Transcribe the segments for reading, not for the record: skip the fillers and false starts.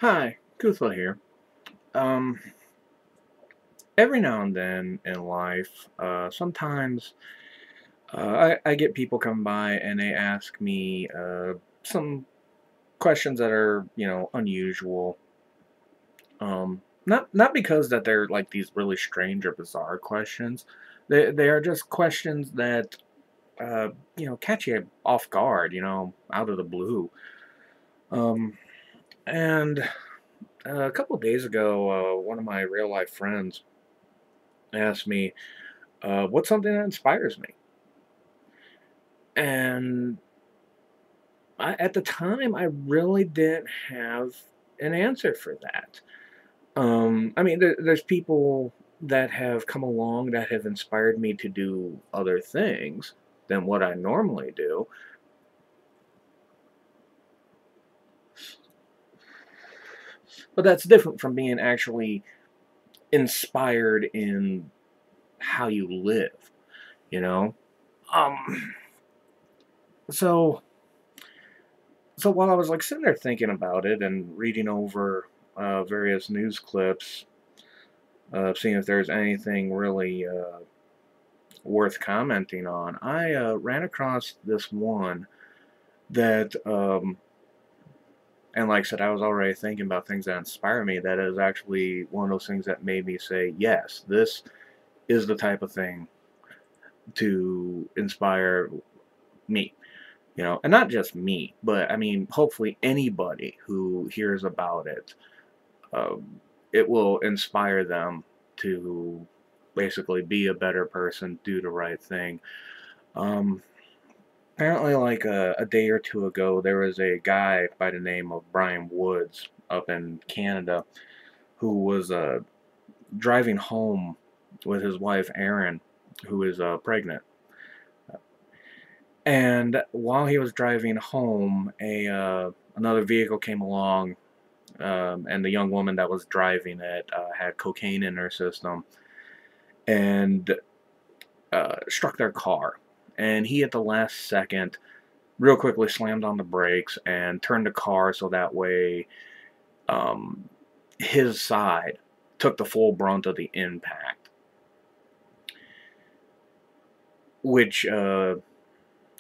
Hi, Kuthla here. Um, every now and then in life, sometimes I get people come by and they ask me some questions that are, unusual. Not because that they're like these really strange or bizarre questions. They are just questions that catch you off guard, out of the blue. Um, and a couple of days ago, one of my real life friends asked me, what's something that inspires me? And at the time, I really didn't have an answer for that. I mean, there's people that have come along that have inspired me to do other things than what I normally do. But that's different from being actually inspired in how you live, you know? Um, so so while I was like sitting there thinking about it and reading over various news clips, seeing if there's anything really worth commenting on, I ran across this one that, and like I said, I was already thinking about things that inspire me. That is actually one of those things that made me say, yes, this is the type of thing to inspire me. And not just me, but I mean, hopefully anybody who hears about it, um, it will inspire them to basically be a better person, do the right thing. Um, Apparently, like a day or two ago, there was a guy by the name of Brian Woods up in Canada who was driving home with his wife Erin, who is pregnant. And while he was driving home, a another vehicle came along, and the young woman that was driving it had cocaine in her system and struck their car. And he, at the last second, real quickly slammed on the brakes and turned the car so that way um, his side took the full brunt of the impact, which uh,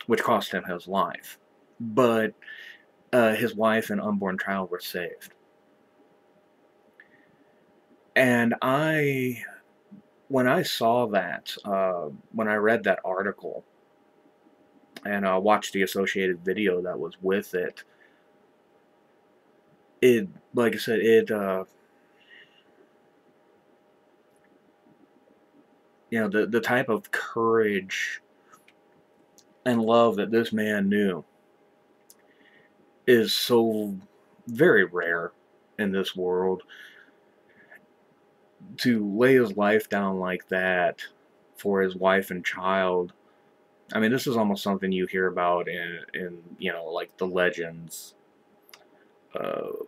which cost him his life. But his wife and unborn child were saved. And when I saw that, when I read that article and watched the associated video that was with it, it, like I said, the type of courage and love that this man knew is so very rare in this world. To lay his life down like that for his wife and child. I mean, this is almost something you hear about in like the legends,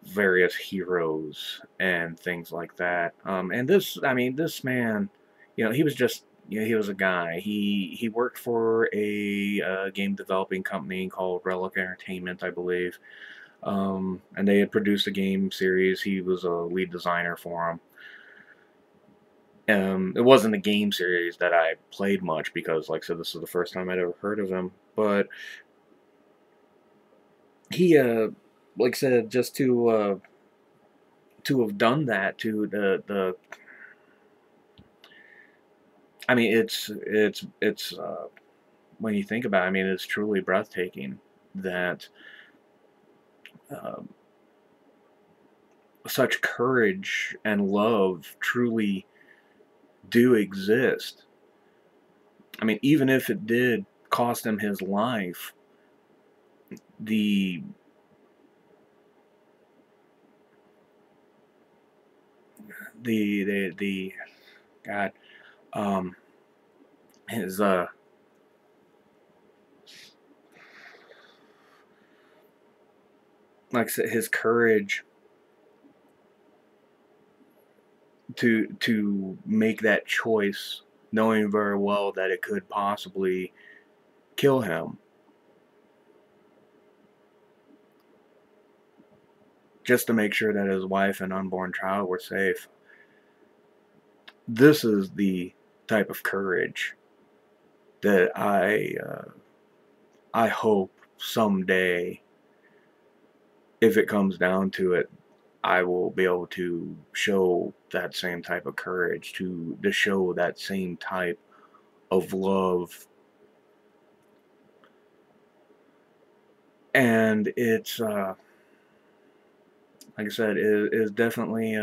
various heroes and things like that. And this, I mean, this man, he was just, he was a guy. He worked for a game developing company called Relic Entertainment, I believe. And they had produced a game series. He was a lead designer for them. It wasn't a game series that I played much because, like I said, this is the first time I'd ever heard of him. But he, like I said, just to have done that to the I mean, it's when you think about it, I mean, it's truly breathtaking that um, such courage and love truly do exist. I mean, even if it did cost him his life, the the God, um, his like I said, his courage to make that choice, knowing very well that it could possibly kill him. just to make sure that his wife and unborn child were safe. This is the type of courage that I hope someday, if it comes down to it, I will be able to show that same type of courage, to show that same type of love. And it's like I said, it is definitely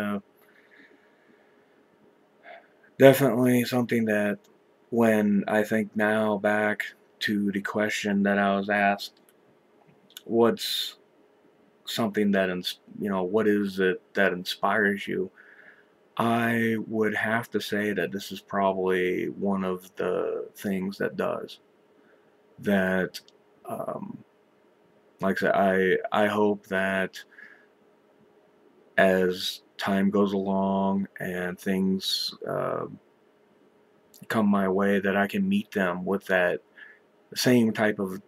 something that, when I think now back to the question that I was asked, what's something that what is it that inspires you? I would have to say that this is probably one of the things that does that. Um, like I said, I hope that as time goes along and things come my way, that I can meet them with that same type of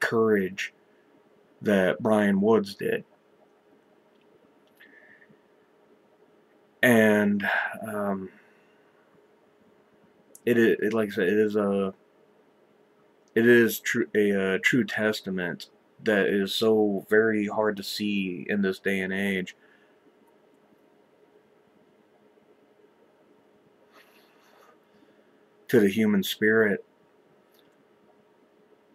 courage that Brian Woods did. And like I said, it is a true testament that is so very hard to see in this day and age. To the human spirit,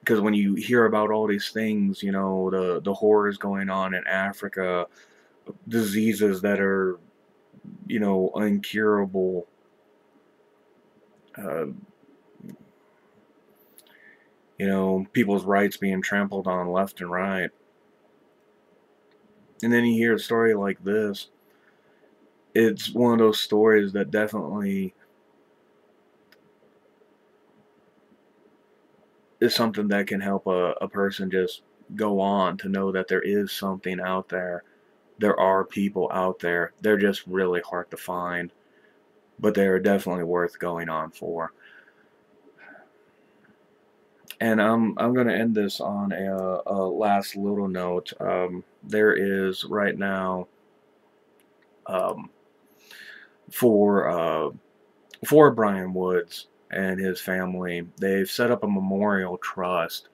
because when you hear about all these things, the horrors going on in Africa, diseases that are incurable, uh, people's rights being trampled on left and right, and then you hear a story like this. It's one of those stories that definitely is something that can help a person just go on to know that there is something out there. There are people out there. They're just really hard to find, but they're definitely worth going on for. And I'm gonna end this on a last little note. There is right now, um, for Brian Woods and his family, they've set up a memorial trust.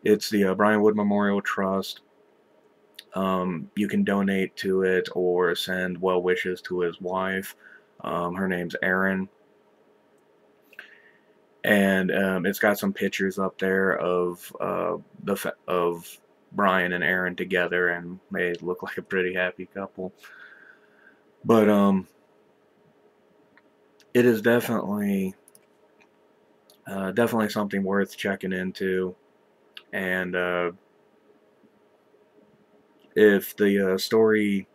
It's the Brian Wood Memorial Trust. You can donate to it or send well wishes to his wife. Her name's Erin, and it's got some pictures up there of of Brian and Erin together, and they look like a pretty happy couple. But it is definitely something worth checking into, and if the story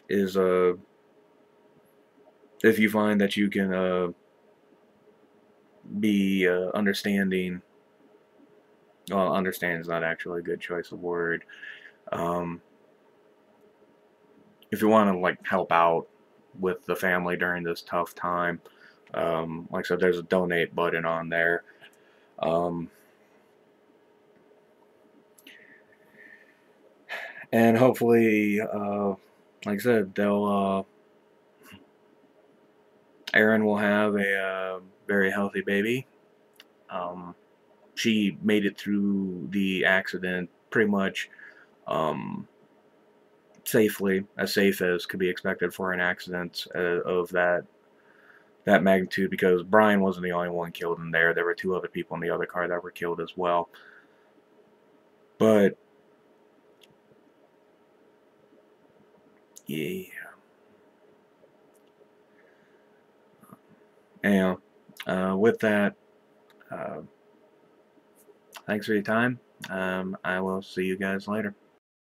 is if you find that you can be understanding. Well, understand is not actually a good choice of word. Um, if you want to like help out with the family during this tough time, like I said, there's a donate button on there. Um, and hopefully, like I said, Erin will have a very healthy baby. She made it through the accident pretty much safely, as safe as could be expected for an accident of that magnitude, because Brian wasn't the only one killed in there. There were two other people in the other car that were killed as well. But yeah, and with that, uh, thanks for your time. I will see you guys later.